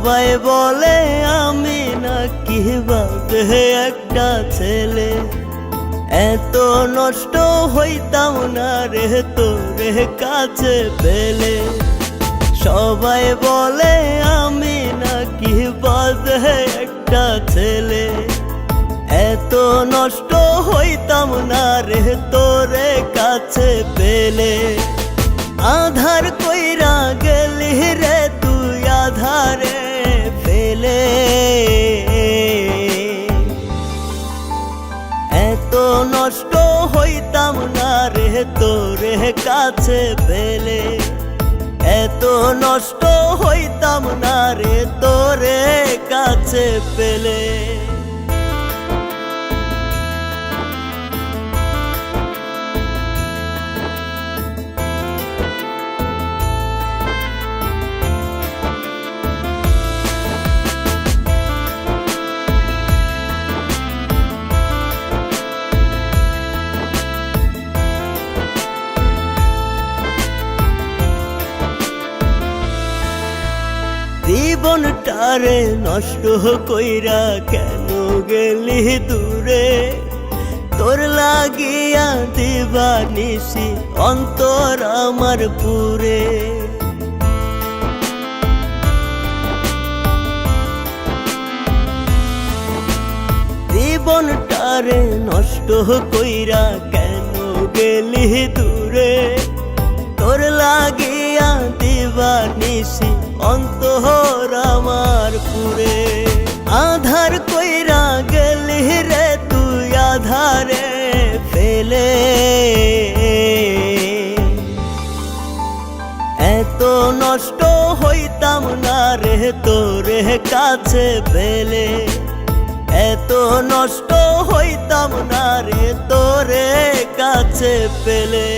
সবাই বলে আমি নাকি বাদে একটা ছেলে, এত নষ্ট হইতাম না রে তোরে কাছে পেলে। সবাই বলে আমি নাকি বাদে একটা ছেলে, এত নষ্ট হইতাম না রে তোরে কাছে পেলে। আধার কইরা গেলি রে তুই আধারে ফেলে, এত নষ্ট হইতাম না রে তোরে কাছে পেলে, এত নষ্ট হইতাম না রে তোরে কাছে পেলে। জীবনটারে নষ্ট কইরা কেন গেলি দূরে, তোর লাগিয়া দিবানিসি অন্তর আমার পুরে। জীবনটারে নষ্ট কইরা কেন গেলি দূরে, তোর লাগিয়া দিবানিসি অন্তর আমার পুরে। আধার কইরা গেলি রে তুই আধারে ফেলে, এত নষ্ট হইতাম না রে তোরে কাছে পেলে, এত নষ্ট হইতাম না রে তোরে কাছে পেলে।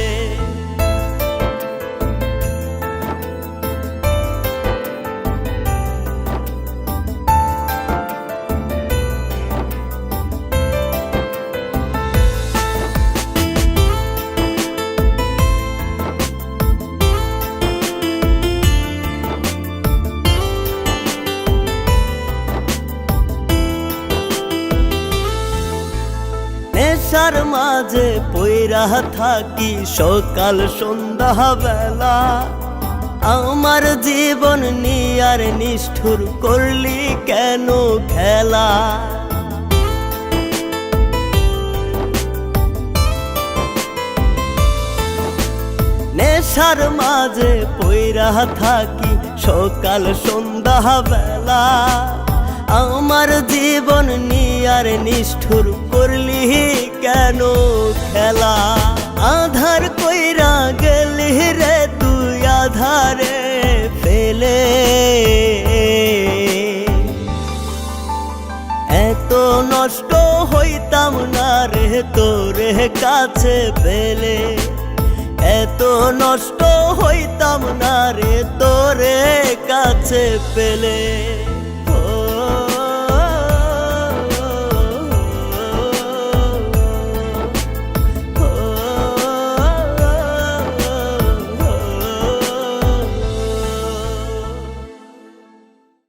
নেশার মাঝে পইরা থাকি সকাল সন্ধ্যা বেলা, আমার জীবন নিয়ার নিষ্ঠুর করলি কেন খেলা। নেশার মাঝে পইরা থাকি সকাল সন্ধ্যা বেলা, আমার জীবন নিয়ার নিষ্ঠুর করলি কেন খেলা। আধার কইরা গেলি রে তুই আধারে ফেলে, এত নষ্ট হইতাম না রে তোরে কাছে পেলে, এত নষ্ট হইতাম না রে তোরে কাছে পেলে।